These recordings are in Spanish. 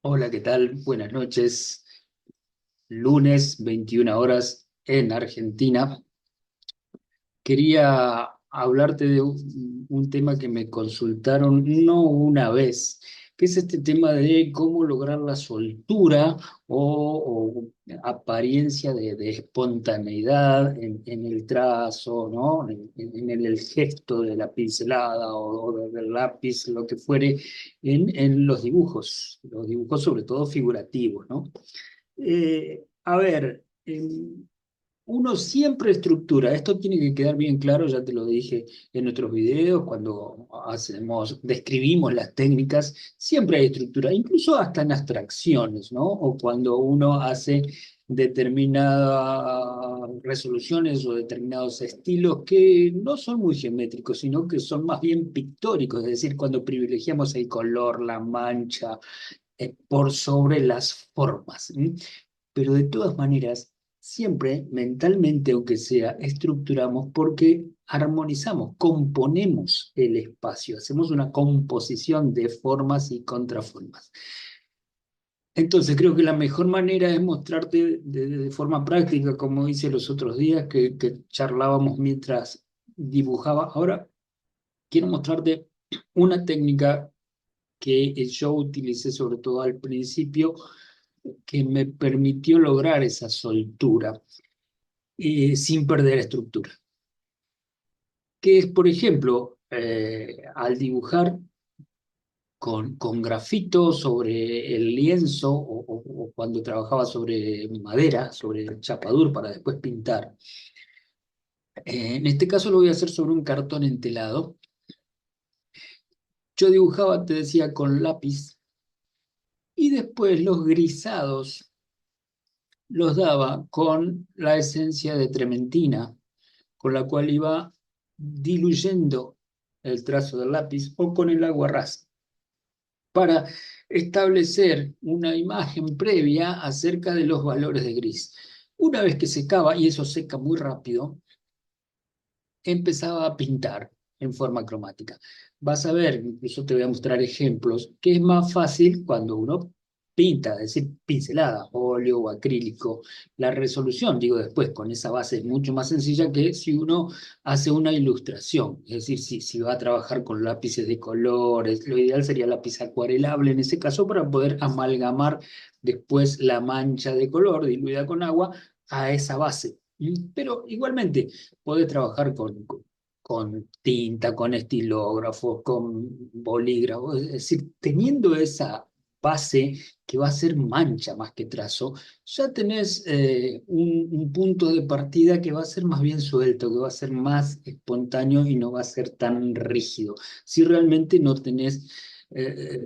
Hola, ¿qué tal? Buenas noches. Lunes, 21 horas en Argentina. Quería hablarte de un tema que me consultaron no una vez, que es este tema de cómo lograr la soltura o apariencia de espontaneidad en el trazo, ¿no? En el gesto de la pincelada o del lápiz, lo que fuere, en los dibujos sobre todo figurativos, ¿no? A ver, uno siempre estructura, esto tiene que quedar bien claro, ya te lo dije en otros videos, cuando describimos las técnicas, siempre hay estructura, incluso hasta en abstracciones, ¿no? O cuando uno hace determinadas resoluciones o determinados estilos que no son muy geométricos, sino que son más bien pictóricos, es decir, cuando privilegiamos el color, la mancha, por sobre las formas. Pero de todas maneras, siempre mentalmente, aunque sea, estructuramos porque armonizamos, componemos el espacio, hacemos una composición de formas y contraformas. Entonces creo que la mejor manera es mostrarte de forma práctica, como hice los otros días que charlábamos mientras dibujaba. Ahora quiero mostrarte una técnica que yo utilicé sobre todo al principio, que me permitió lograr esa soltura sin perder estructura. Que es, por ejemplo, al dibujar con grafito sobre el lienzo o cuando trabajaba sobre madera, sobre chapadur para después pintar. En este caso lo voy a hacer sobre un cartón entelado. Yo dibujaba, te decía, con lápiz y después los grisados los daba con la esencia de trementina, con la cual iba diluyendo el trazo del lápiz o con el aguarrás para establecer una imagen previa acerca de los valores de gris. Una vez que secaba, y eso seca muy rápido, empezaba a pintar en forma cromática. Vas a ver, incluso te voy a mostrar ejemplos, que es más fácil cuando uno pinta, es decir, pincelada, óleo o acrílico. La resolución, digo después, con esa base es mucho más sencilla que si uno hace una ilustración, es decir, si va a trabajar con lápices de colores, lo ideal sería lápiz acuarelable en ese caso para poder amalgamar después la mancha de color diluida con agua a esa base. Pero igualmente, podés trabajar con tinta, con estilógrafos, con bolígrafos, es decir, teniendo esa base que va a ser mancha más que trazo, ya tenés un punto de partida que va a ser más bien suelto, que va a ser más espontáneo y no va a ser tan rígido. Si realmente no tenés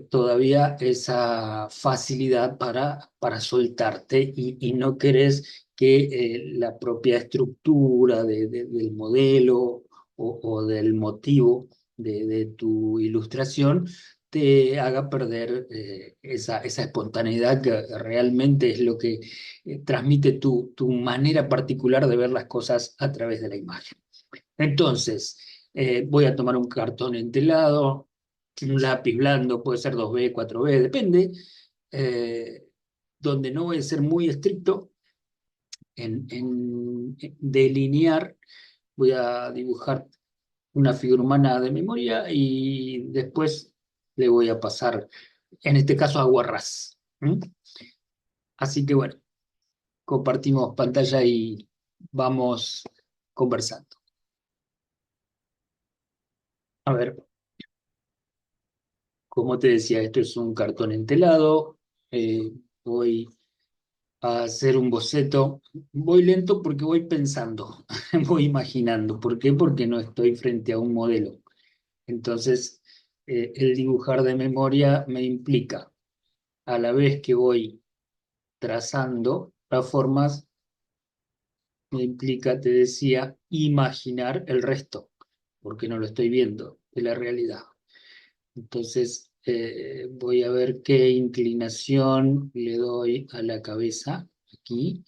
todavía esa facilidad para soltarte y no querés que la propia estructura del modelo o del motivo de tu ilustración te haga perder esa espontaneidad que realmente es lo que transmite tu manera particular de ver las cosas a través de la imagen. Entonces, voy a tomar un cartón entelado, un lápiz blando, puede ser 2B, 4B, depende, eh, donde no voy a ser muy estricto en delinear, voy a dibujar una figura humana de memoria y después le voy a pasar, en este caso, aguarrás. Así que bueno, compartimos pantalla y vamos conversando. A ver, como te decía, esto es un cartón entelado. Voy a hacer un boceto. Voy lento porque voy pensando, voy imaginando. ¿Por qué? Porque no estoy frente a un modelo. Entonces, el dibujar de memoria me implica, a la vez que voy trazando las formas, me implica, te decía, imaginar el resto, porque no lo estoy viendo de la realidad. Entonces, voy a ver qué inclinación le doy a la cabeza aquí.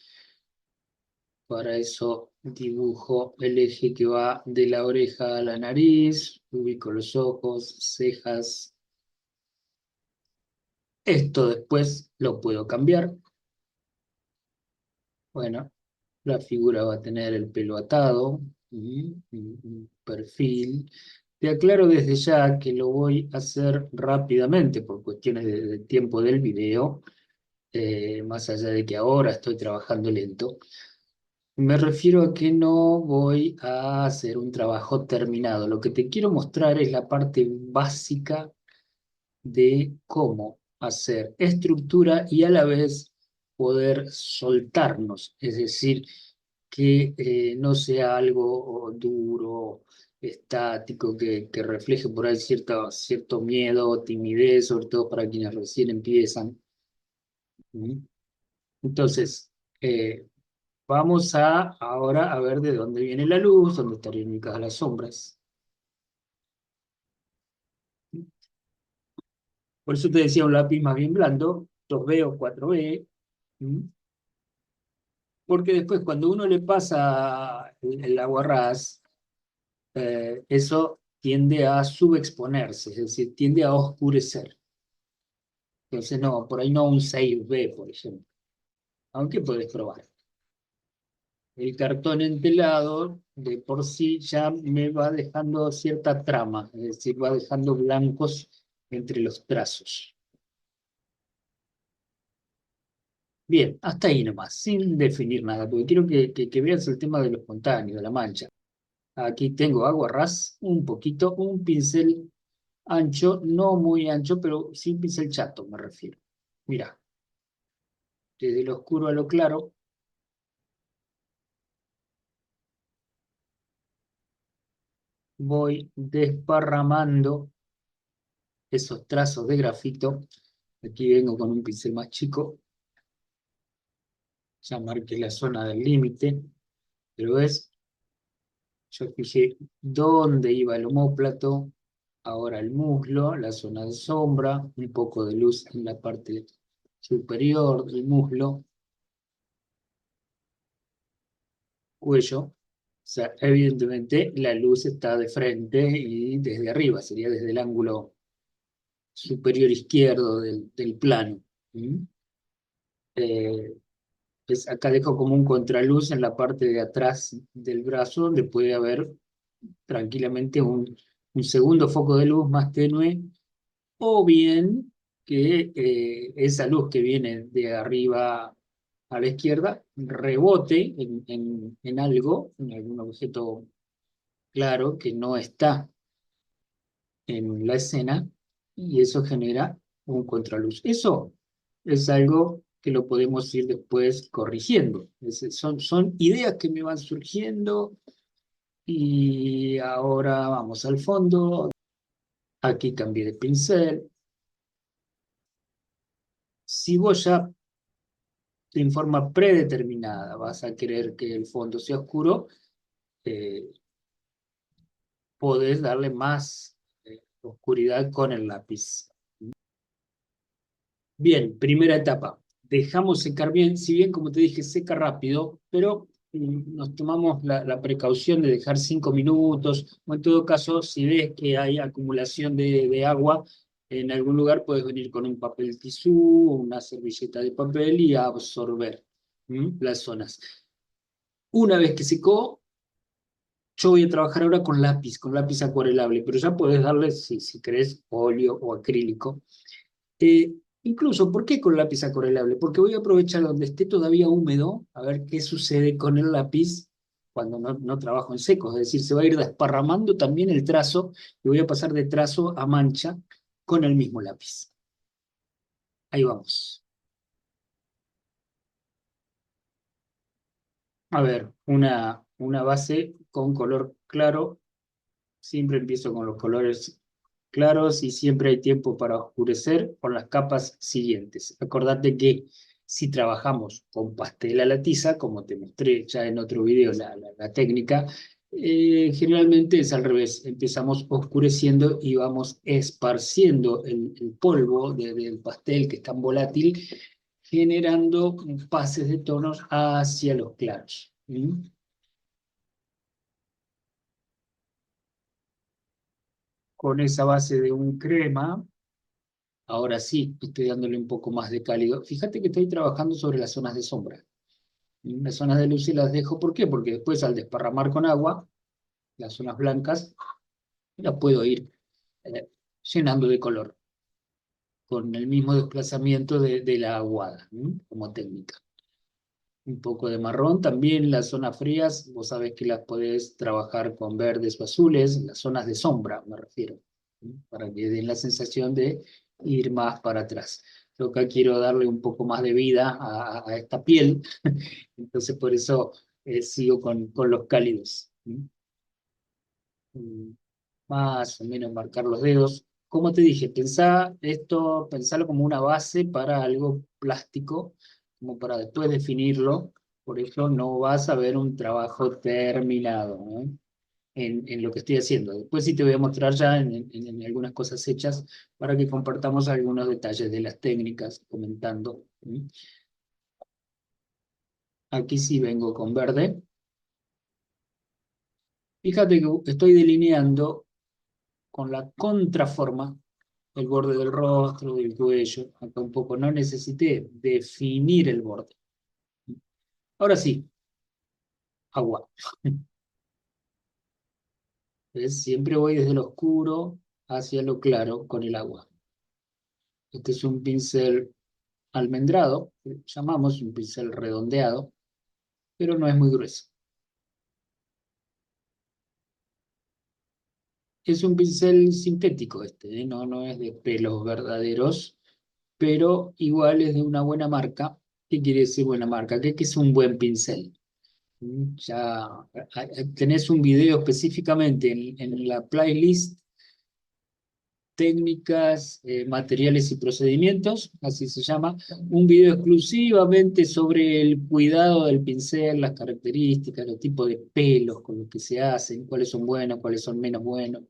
Para eso dibujo el eje que va de la oreja a la nariz, ubico los ojos, cejas, Esto después lo puedo cambiar. Bueno, la figura va a tener el pelo atado, un perfil. Te aclaro desde ya que lo voy a hacer rápidamente por cuestiones de tiempo del video, más allá de que ahora estoy trabajando lento. Me refiero a que no voy a hacer un trabajo terminado. Lo que te quiero mostrar es la parte básica de cómo hacer estructura y a la vez poder soltarnos, es decir, que no sea algo duro, estático, que refleje por ahí cierto miedo, timidez, sobre todo para quienes recién empiezan. ¿Mm? Entonces, eh, vamos a ahora a ver de dónde viene la luz, dónde estarían ubicadas las sombras. Por eso te decía un lápiz más bien blando, 2B o 4B, porque después cuando uno le pasa el aguarrás, eso tiende a subexponerse, es decir, tiende a oscurecer. Entonces, no, por ahí no un 6B, por ejemplo, aunque puedes probar. El cartón entelado de por sí ya me va dejando cierta trama, es decir, va dejando blancos entre los trazos. Bien, hasta ahí nomás, sin definir nada, porque quiero que veas el tema de lo espontáneo, de la mancha. Aquí tengo agua ras, un poquito, un pincel ancho, no muy ancho, pero sí un pincel chato, me refiero. Mira, desde lo oscuro a lo claro, voy desparramando esos trazos de grafito. Aquí vengo con un pincel más chico, ya marqué la zona del límite, pero ves, yo fijé dónde iba el omóplato, ahora el muslo, la zona de sombra, un poco de luz en la parte superior del muslo, cuello. O sea, evidentemente la luz está de frente y desde arriba, sería desde el ángulo superior izquierdo del plano. ¿Mm? Eh, Acá dejo como un contraluz en la parte de atrás del brazo, donde puede haber tranquilamente un segundo foco de luz más tenue, o bien que esa luz que viene de arriba a la izquierda rebote en algo, en algún objeto claro que no está en la escena, y eso genera un contraluz. Eso es algo que lo podemos ir después corrigiendo. Son ideas que me van surgiendo y ahora vamos al fondo. Aquí cambié de pincel. Si vos ya en forma predeterminada vas a querer que el fondo sea oscuro, eh, podés darle más oscuridad con el lápiz. Bien, primera etapa. Dejamos secar bien, si bien como te dije, seca rápido, pero nos tomamos la precaución de dejar 5 minutos, o en todo caso, si ves que hay acumulación de agua en algún lugar, puedes venir con un papel tisú o una servilleta de papel y absorber las zonas. Una vez que secó, yo voy a trabajar ahora con lápiz acuarelable, pero ya puedes darle, si querés, óleo o acrílico. Eh, Incluso, ¿por qué con lápiz acuarelable? Porque voy a aprovechar donde esté todavía húmedo, a ver qué sucede con el lápiz cuando no trabajo en seco. Es decir, se va a ir desparramando también el trazo y voy a pasar de trazo a mancha con el mismo lápiz. Ahí vamos. A ver, una base con color claro. Siempre empiezo con los colores claros y siempre hay tiempo para oscurecer con las capas siguientes. Acordate que si trabajamos con pastel a la tiza, como te mostré ya en otro video la técnica, generalmente es al revés. Empezamos oscureciendo y vamos esparciendo el polvo del pastel que es tan volátil, generando pases de tonos hacia los claros. ¿Mm? Con esa base de un crema. Ahora sí, estoy dándole un poco más de cálido. Fíjate que estoy trabajando sobre las zonas de sombra. Las zonas de luz y las dejo, ¿por qué? Porque después al desparramar con agua, las zonas blancas las puedo ir eh, llenando de color, con el mismo desplazamiento de la aguada, ¿m? Como técnica. Un poco de marrón, también las zonas frías, vos sabés que las podés trabajar con verdes o azules, las zonas de sombra me refiero, ¿m? Para que den la sensación de ir más para atrás. Yo acá quiero darle un poco más de vida a esta piel, entonces por eso sigo con los cálidos. ¿M? Mm, Más o menos marcar los dedos. Como te dije, pensá esto, pensalo como una base para algo plástico, como para después definirlo. Por eso no vas a ver un trabajo terminado, ¿no? En lo que estoy haciendo. Después sí te voy a mostrar ya en algunas cosas hechas para que compartamos algunos detalles de las técnicas comentando. ¿Mm? Aquí sí vengo con verde. Fíjate que estoy delineando con la contraforma el borde del rostro, del cuello, acá un poco. No necesité definir el borde. Ahora sí, agua. ¿Ves? Siempre voy desde lo oscuro hacia lo claro con el agua. Este es un pincel almendrado, que llamamos un pincel redondeado, pero no es muy grueso. Es un pincel sintético este, ¿eh? No, no es de pelos verdaderos, pero igual es de una buena marca. ¿Qué quiere decir buena marca? ¿Qué es un buen pincel? Ya tenés un video específicamente en la playlist técnicas, materiales y procedimientos, así se llama, un video exclusivamente sobre el cuidado del pincel, las características, los tipos de pelos con los que se hacen, cuáles son buenos, cuáles son menos buenos.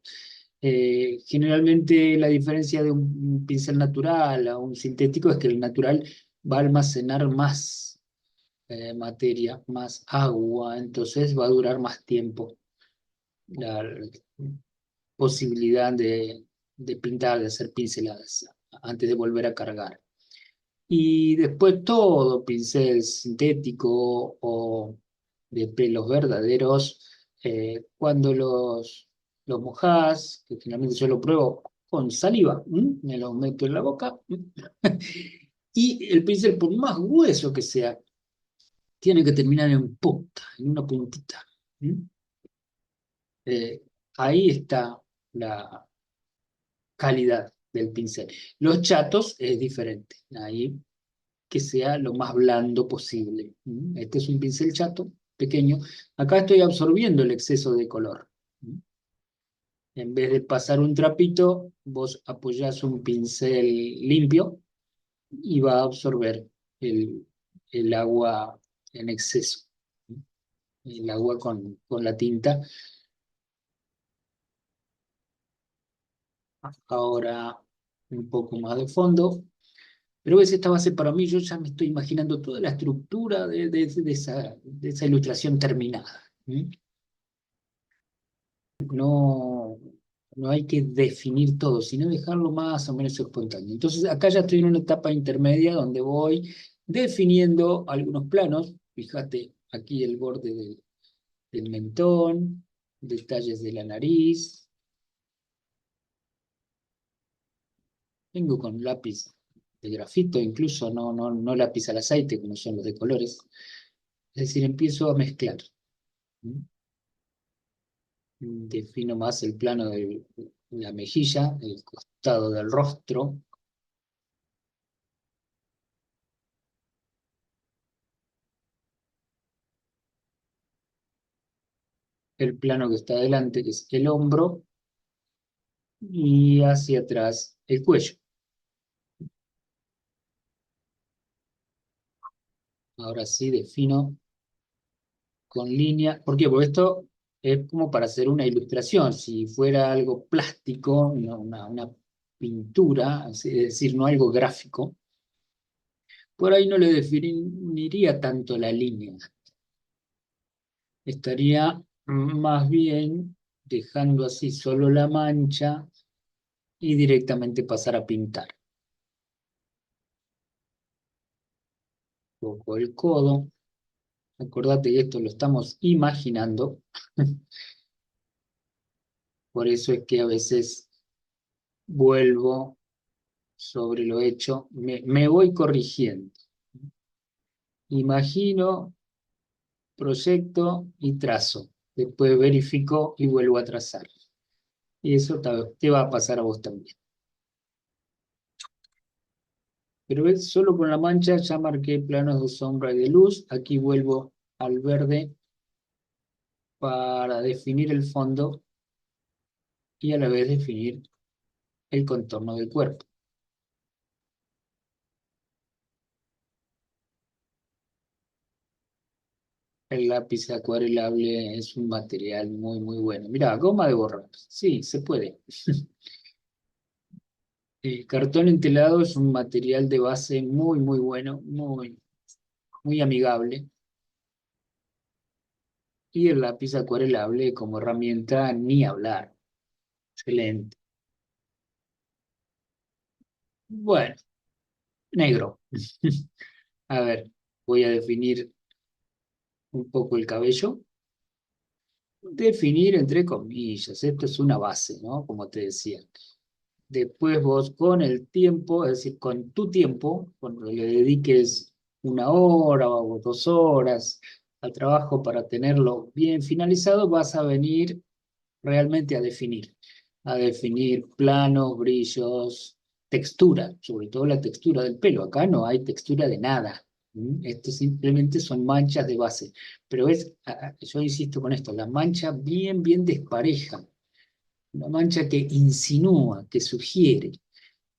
Generalmente la diferencia de un pincel natural a un sintético es que el natural va a almacenar más materia, más agua, entonces va a durar más tiempo la posibilidad de pintar, de hacer pinceladas antes de volver a cargar. Y después todo pincel sintético o de pelos verdaderos, cuando los mojás, que finalmente yo lo pruebo con saliva, me lo meto en la boca, y el pincel, por más grueso que sea, tiene que terminar en punta, en una puntita. ¿Mm? Eh, Ahí está la calidad del pincel. Los chatos es diferente, ahí que sea lo más blando posible. ¿Mm? Este es un pincel chato, pequeño. Acá estoy absorbiendo el exceso de color. ¿Mm? En vez de pasar un trapito, vos apoyás un pincel limpio y va a absorber el, el agua en exceso. ¿Mm? El agua con la tinta. Ahora un poco más de fondo. Pero ves, esta base para mí, yo ya me estoy imaginando toda la estructura de esa ilustración terminada. ¿Mm? No, no hay que definir todo, sino dejarlo más o menos espontáneo. Entonces, acá ya estoy en una etapa intermedia donde voy definiendo algunos planos. Fíjate aquí el borde del mentón, detalles de la nariz. Vengo con lápiz de grafito, incluso no lápiz al aceite, como son los de colores. Es decir, empiezo a mezclar. ¿Mm? Defino más el plano de la mejilla, el costado del rostro, el plano que está adelante, que es el hombro, y hacia atrás el cuello. Ahora sí defino con línea. ¿Por qué? Porque esto es como para hacer una ilustración. Si fuera algo plástico, una pintura, es decir, no algo gráfico, por ahí no le definiría tanto la línea. Estaría más bien dejando así solo la mancha y directamente pasar a pintar. poco el codo. Acordate que esto lo estamos imaginando, por eso es que a veces vuelvo sobre lo hecho, me voy corrigiendo. Imagino, proyecto y trazo. Después verifico y vuelvo a trazar. Y eso te va a pasar a vos también. Pero ves, solo con la mancha ya marqué planos de sombra y de luz. Aquí vuelvo al verde para definir el fondo y a la vez definir el contorno del cuerpo. El lápiz acuarelable es un material muy, muy bueno. Mira, goma de borrar. Sí, se puede. El cartón entelado es un material de base muy, muy bueno, muy, muy amigable. Y el lápiz acuarelable como herramienta, ni hablar. Excelente. Bueno, negro. A ver, voy a definir un poco el cabello. Definir entre comillas, esto es una base, ¿no? Como te decía. Después vos con el tiempo, es decir, con tu tiempo, cuando le dediques 1 hora o 2 horas al trabajo para tenerlo bien finalizado, vas a venir realmente a definir planos, brillos, textura, sobre todo la textura del pelo. Acá no hay textura de nada. Esto simplemente son manchas de base. Pero yo insisto con esto, la mancha bien, bien despareja, una mancha que insinúa, que sugiere,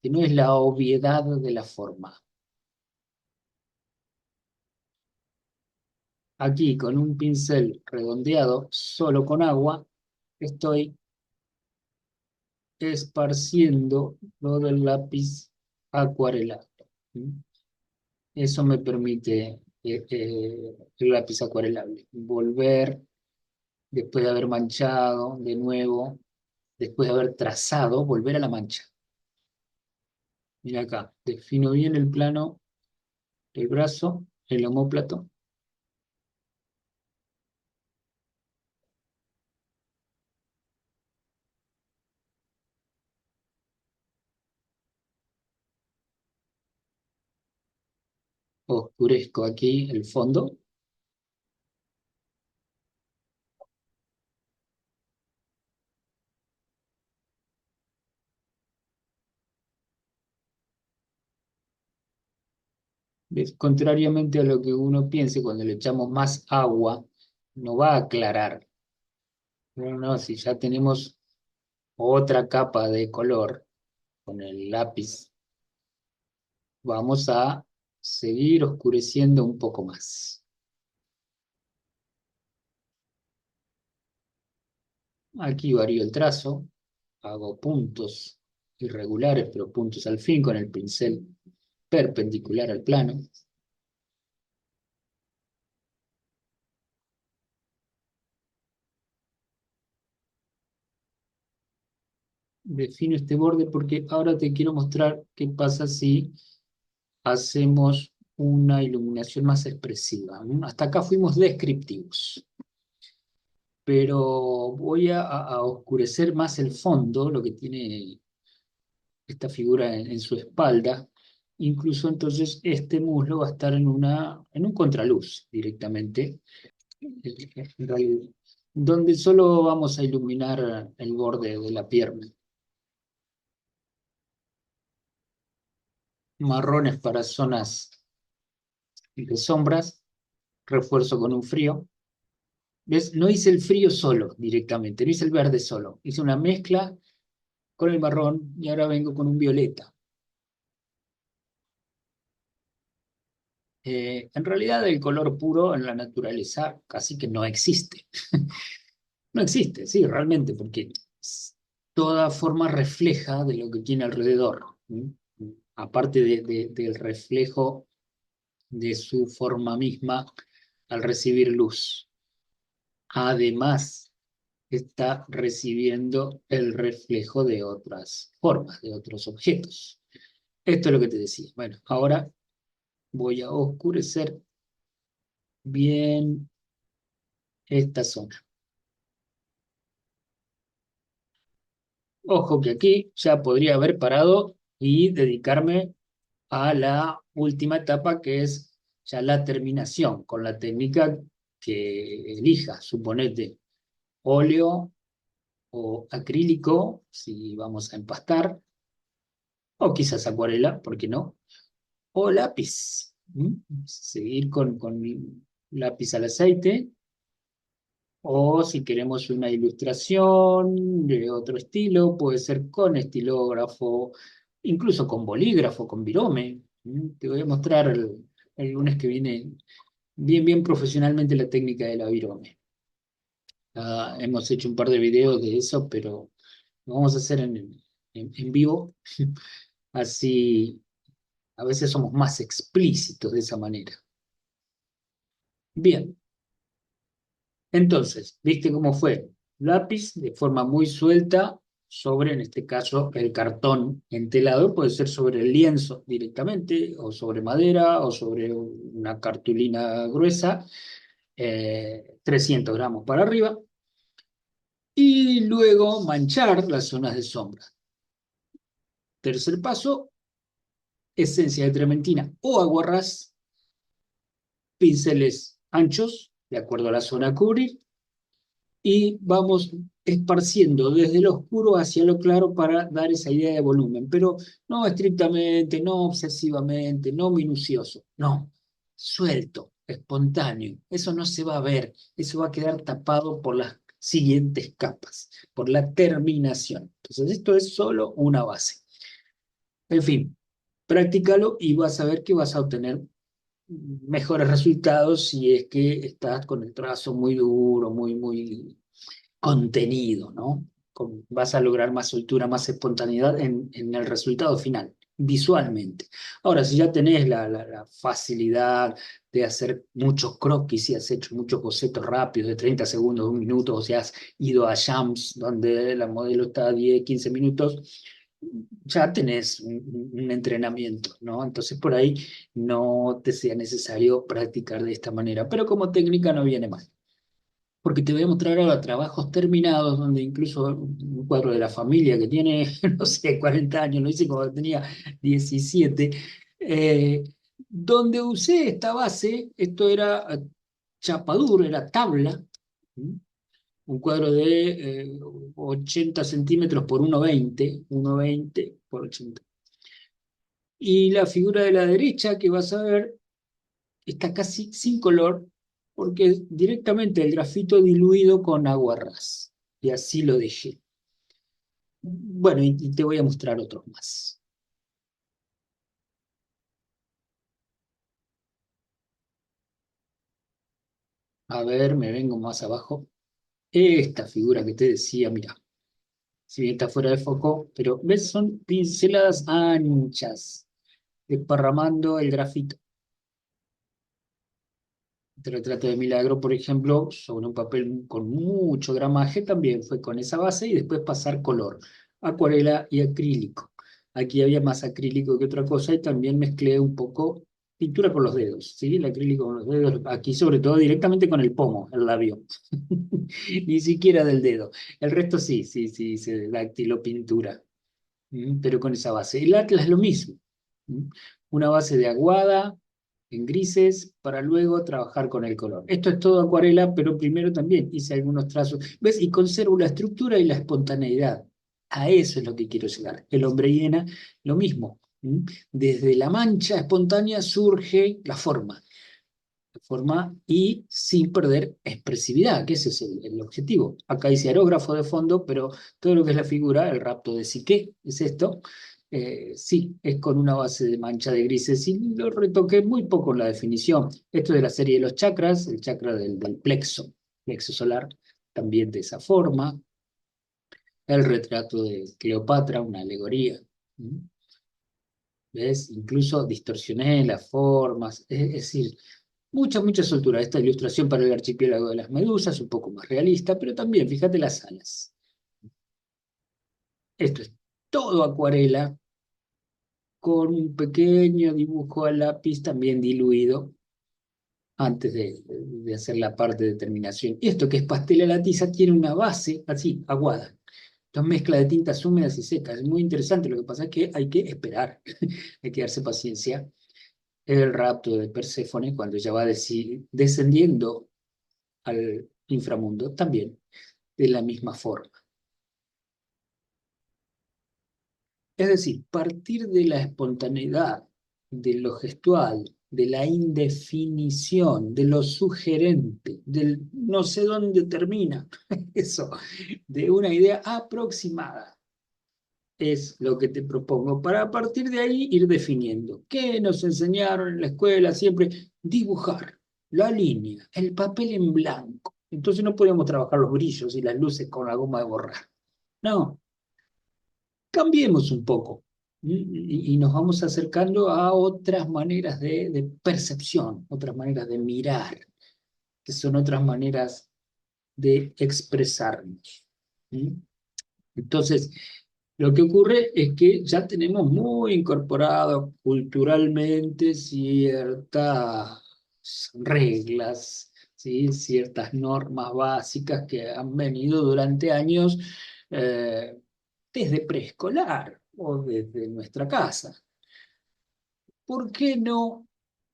que no es la obviedad de la forma. Aquí con un pincel redondeado, solo con agua, estoy esparciendo lo del lápiz acuarelado. ¿Mm? Eso me permite el lápiz acuarelable. Volver, después de haber manchado de nuevo, después de haber trazado, volver a la mancha. Mira acá, defino bien el plano, el brazo, el omóplato. Oscurezco aquí el fondo. Contrariamente a lo que uno piense, cuando le echamos más agua, no va a aclarar. No, no, si ya tenemos otra capa de color con el lápiz, vamos a seguir oscureciendo un poco más. Aquí varío el trazo, hago puntos irregulares, pero puntos al fin con el pincel perpendicular al plano. Defino este borde porque ahora te quiero mostrar qué pasa si hacemos una iluminación más expresiva. Hasta acá fuimos descriptivos, pero voy a oscurecer más el fondo, lo que tiene esta figura en su espalda. Incluso entonces este muslo va a estar en un contraluz directamente, en realidad, donde solo vamos a iluminar el borde de la pierna. Marrones para zonas de sombras, refuerzo con un frío. ¿Ves? No hice el frío solo directamente, no hice el verde solo. Hice una mezcla con el marrón y ahora vengo con un violeta. En realidad el color puro en la naturaleza casi que no existe. No existe, sí, realmente, porque toda forma refleja de lo que tiene alrededor. ¿Mm? Aparte del reflejo de su forma misma al recibir luz. Además, está recibiendo el reflejo de otras formas, de otros objetos. Esto es lo que te decía. Bueno, ahora Voy a oscurecer bien esta zona. Ojo que aquí ya podría haber parado y dedicarme a la última etapa, que es ya la terminación, con la técnica que elija. Suponete óleo o acrílico, si vamos a empastar, o quizás acuarela, ¿por qué no? O lápiz. ¿Mm? Seguir con lápiz al aceite, o si queremos una ilustración de otro estilo, puede ser con estilógrafo, incluso con bolígrafo, con virome. ¿Mm? Te voy a mostrar el lunes que viene bien profesionalmente la técnica de la virome. Hemos hecho un par de videos de eso, pero lo vamos a hacer en vivo, así a veces somos más explícitos de esa manera. Bien, entonces, ¿viste cómo fue? Lápiz de forma muy suelta sobre, en este caso, el cartón entelado, puede ser sobre el lienzo directamente, o sobre madera, o sobre una cartulina gruesa, 300 gramos para arriba, y luego manchar las zonas de sombra. Tercer paso, esencia de trementina o aguarrás, pinceles anchos, de acuerdo a la zona a cubrir, y vamos esparciendo desde lo oscuro hacia lo claro para dar esa idea de volumen, pero no estrictamente, no obsesivamente, no minucioso, no, suelto, espontáneo. Eso no se va a ver, eso va a quedar tapado por las siguientes capas, por la terminación. Entonces, esto es solo una base. En fin, practícalo y vas a ver que vas a obtener mejores resultados si es que estás con el trazo muy duro, muy contenido, ¿no? Vas a lograr más soltura, más espontaneidad en el resultado final, visualmente. Ahora, si ya tenés la facilidad de hacer muchos croquis, si has hecho muchos bocetos rápidos de 30 segundos, un minuto, o si has ido a jams donde la modelo está a 10, 15 minutos, ya tenés un entrenamiento, ¿no? Entonces por ahí no te sea necesario practicar de esta manera, pero como técnica no viene mal, porque te voy a mostrar ahora trabajos terminados, donde incluso un cuadro de la familia que tiene, no sé, 40 años, lo hice cuando tenía 17, eh, donde usé esta base. Esto era chapadura, era tabla, ¿sí? Un cuadro de 80 centímetros por 1,20, 1,20 por 80. Y la figura de la derecha que vas a ver está casi sin color, porque es directamente el grafito diluido con agua ras. Y así lo dejé. Bueno, y te voy a mostrar otros más. A ver, me vengo más abajo. Esta figura que te decía, mira, si bien está fuera de foco, pero ves, son pinceladas anchas, desparramando el grafito. Este retrato de Milagro, por ejemplo, sobre un papel con mucho gramaje, también fue con esa base y después pasar color, acuarela y acrílico. Aquí había más acrílico que otra cosa y también mezclé un poco pintura con los dedos, ¿sí? El acrílico con los dedos, aquí sobre todo directamente con el pomo, el labio, ni siquiera del dedo. El resto sí, se dactiló pintura. Pero con esa base. El Atlas es lo mismo. ¿Mm? Una base de aguada en grises para luego trabajar con el color. Esto es todo acuarela, pero primero también hice algunos trazos. ¿Ves? Y conservo la estructura y la espontaneidad. A eso es lo que quiero llegar. El hombre hiena, lo mismo. Desde la mancha espontánea surge la forma y sin perder expresividad, que ese es el objetivo. Acá dice aerógrafo de fondo, pero todo lo que es la figura, el rapto de Siqué, es esto. Sí, es con una base de mancha de grises y lo retoqué muy poco en la definición. Esto es de la serie de los chakras, el chakra del plexo solar, también de esa forma. El retrato de Cleopatra, una alegoría. ¿Mm? ¿Ves? Incluso distorsioné las formas, es decir, mucha soltura. Esta ilustración para el archipiélago de las medusas, un poco más realista, pero también, fíjate las alas. Esto es todo acuarela, con un pequeño dibujo a lápiz también diluido antes de hacer la parte de terminación. Esto que es pastel a la tiza tiene una base así, aguada. Entonces mezcla de tintas húmedas y secas. Es muy interesante. Lo que pasa es que hay que esperar, hay que darse paciencia. El rapto de Perséfone, cuando ella va descendiendo al inframundo, también de la misma forma. Es decir, partir de la espontaneidad, de lo gestual, de la indefinición, de lo sugerente, del no sé dónde termina, eso, de una idea aproximada. Es lo que te propongo para a partir de ahí ir definiendo. ¿Qué nos enseñaron en la escuela? Siempre dibujar la línea, el papel en blanco. Entonces no podíamos trabajar los brillos y las luces con la goma de borrar. No, cambiemos un poco y nos vamos acercando a otras maneras de percepción, otras maneras de mirar, que son otras maneras de expresarnos. ¿Mm? Entonces, lo que ocurre es que ya tenemos muy incorporado culturalmente ciertas reglas, ¿sí? Ciertas normas básicas que han venido durante años eh, desde preescolar o desde nuestra casa. ¿Por qué no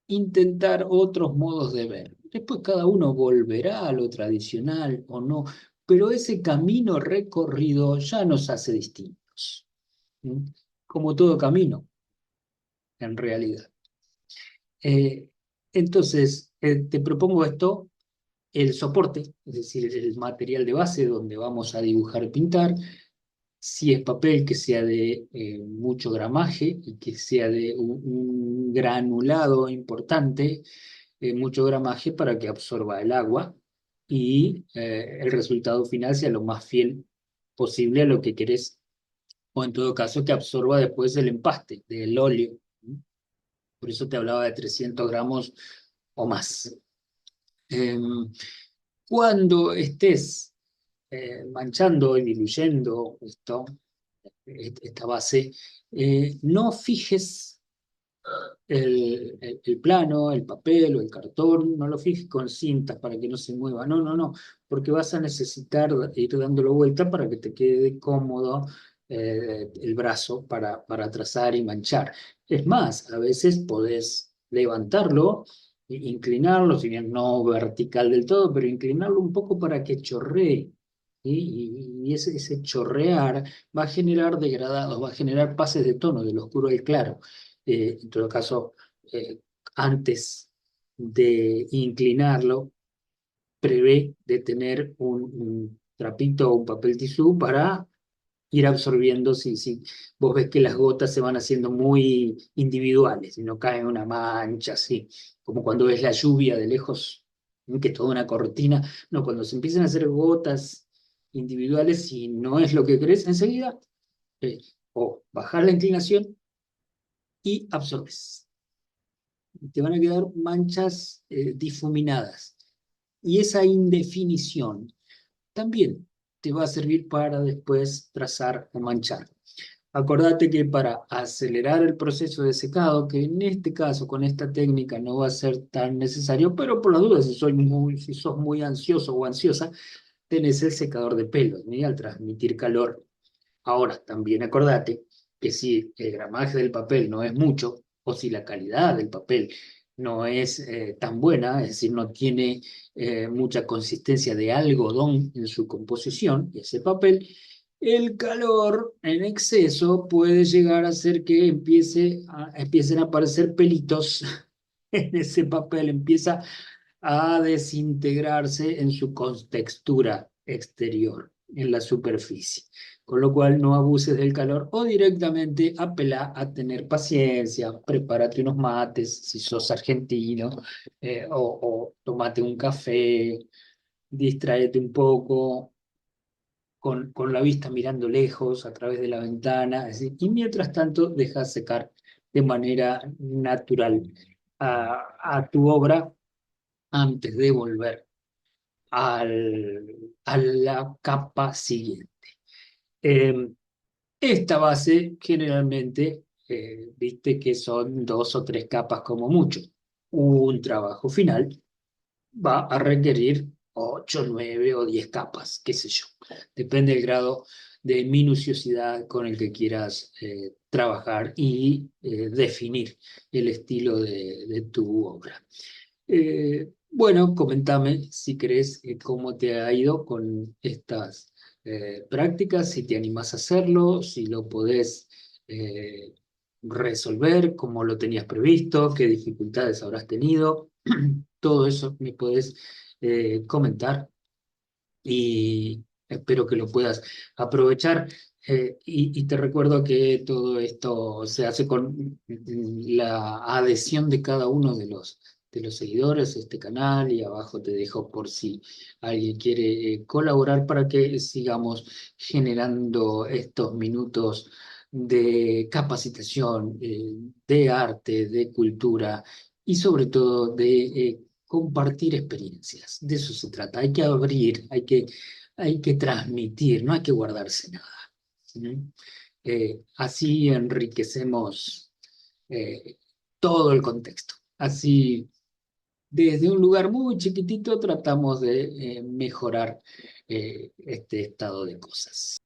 intentar otros modos de ver? Después cada uno volverá a lo tradicional o no, pero ese camino recorrido ya nos hace distintos. ¿Mm? Como todo camino, en realidad. Eh, entonces, te propongo esto, el soporte, es decir, el material de base donde vamos a dibujar y pintar, si es papel que sea de mucho gramaje y que sea de un granulado importante, mucho gramaje para que absorba el agua y el resultado final sea lo más fiel posible a lo que querés, o en todo caso que absorba después el empaste del óleo. Por eso te hablaba de 300 gramos o más. Em, Cuando estés manchando y diluyendo esta base, no fijes el plano, el papel o el cartón, no lo fijes con cintas para que no se mueva. No, no, no, porque vas a necesitar ir dándolo vuelta para que te quede cómodo el brazo para trazar y manchar. Es más, a veces podés levantarlo, inclinarlo, si bien no vertical del todo, pero inclinarlo un poco para que chorree. ¿Sí? Y ese chorrear va a generar degradados, va a generar pases de tono del oscuro al claro. En todo caso, eh, antes de inclinarlo, prevé de tener un trapito o un papel tisú para ir absorbiendo si vos ves que las gotas se van haciendo muy individuales y no cae una mancha así, como cuando ves la lluvia de lejos, que es toda una cortina. No, cuando se empiezan a hacer gotas individuales, si no es lo que querés, enseguida, o bajar la inclinación y absorbes. Te van a quedar manchas difuminadas. Y esa indefinición también te va a servir para después trazar o manchar. Acordate que para acelerar el proceso de secado, que en este caso con esta técnica no va a ser tan necesario, pero por las dudas, si sos muy ansioso o ansiosa, tenés el secador de pelo, ¿sí? Al transmitir calor. Ahora, también acordate que si el gramaje del papel no es mucho, o si la calidad del papel no es tan buena, es decir, no tiene mucha consistencia de algodón en su composición, ese papel, el calor en exceso puede llegar a hacer que empiecen a aparecer pelitos en ese papel, empieza a desintegrarse en su contextura exterior, en la superficie. Con lo cual no abuses del calor o directamente apela a tener paciencia, prepárate unos mates si sos argentino, o tomate un café, distráete un poco con la vista mirando lejos a través de la ventana, es decir, y mientras tanto deja secar de manera natural a tu obra antes de volver a la capa siguiente. Eh, Esta base generalmente viste que son 2 o 3 capas como mucho. Un trabajo final va a requerir 8, 9 o 10 capas, qué sé yo. Depende del grado de minuciosidad con el que quieras trabajar y definir el estilo de tu obra. Bueno, comentame si crees cómo te ha ido con estas prácticas, si te animás a hacerlo, si lo podés eh, resolver, cómo lo tenías previsto, qué dificultades habrás tenido. Todo eso me podés comentar y espero que lo puedas aprovechar. Y te recuerdo que todo esto se hace con la adhesión de cada uno de los seguidores de este canal y abajo te dejo por si alguien quiere colaborar para que sigamos generando estos minutos de capacitación, de arte, de cultura y sobre todo de compartir experiencias. De eso se trata. Hay que abrir, hay que transmitir, no hay que guardarse nada. ¿Sí? Así enriquecemos eh, todo el contexto. Así, desde un lugar muy chiquitito, tratamos de mejorar este estado de cosas.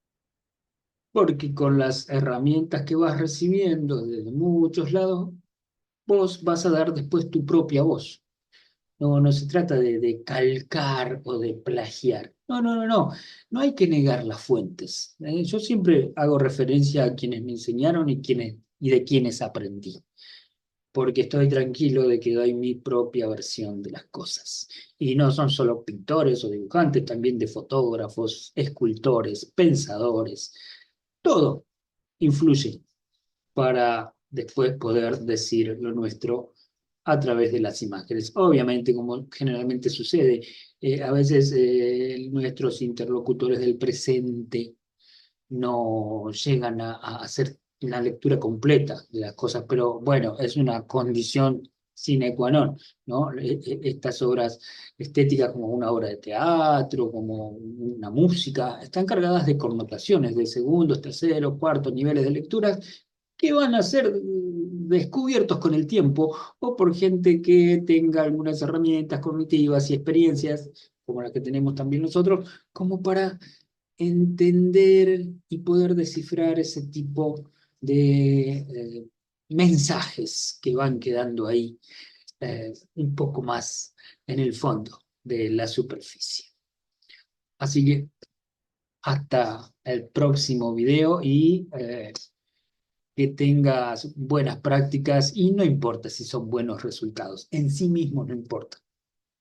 Porque con las herramientas que vas recibiendo desde muchos lados, vos vas a dar después tu propia voz. No, no se trata de calcar o de plagiar. No, no, no, no. No hay que negar las fuentes. Yo siempre hago referencia a quienes me enseñaron y de quienes aprendí, porque estoy tranquilo de que doy mi propia versión de las cosas. Y no son solo pintores o dibujantes, también de fotógrafos, escultores, pensadores. Todo influye para después poder decir lo nuestro a través de las imágenes. Obviamente, como generalmente sucede, a veces nuestros interlocutores del presente no llegan a hacer una lectura completa de las cosas, pero bueno, es una condición sine qua non, ¿no? Estas obras estéticas como una obra de teatro, como una música, están cargadas de connotaciones de segundos, terceros, cuartos niveles de lecturas que van a ser descubiertos con el tiempo o por gente que tenga algunas herramientas cognitivas y experiencias, como las que tenemos también nosotros, como para entender y poder descifrar ese tipo de mensajes que van quedando ahí un poco más en el fondo de la superficie. Así que hasta el próximo video y que tengas buenas prácticas y no importa si son buenos resultados, en sí mismo no importa.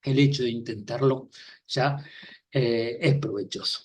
El hecho de intentarlo ya es provechoso.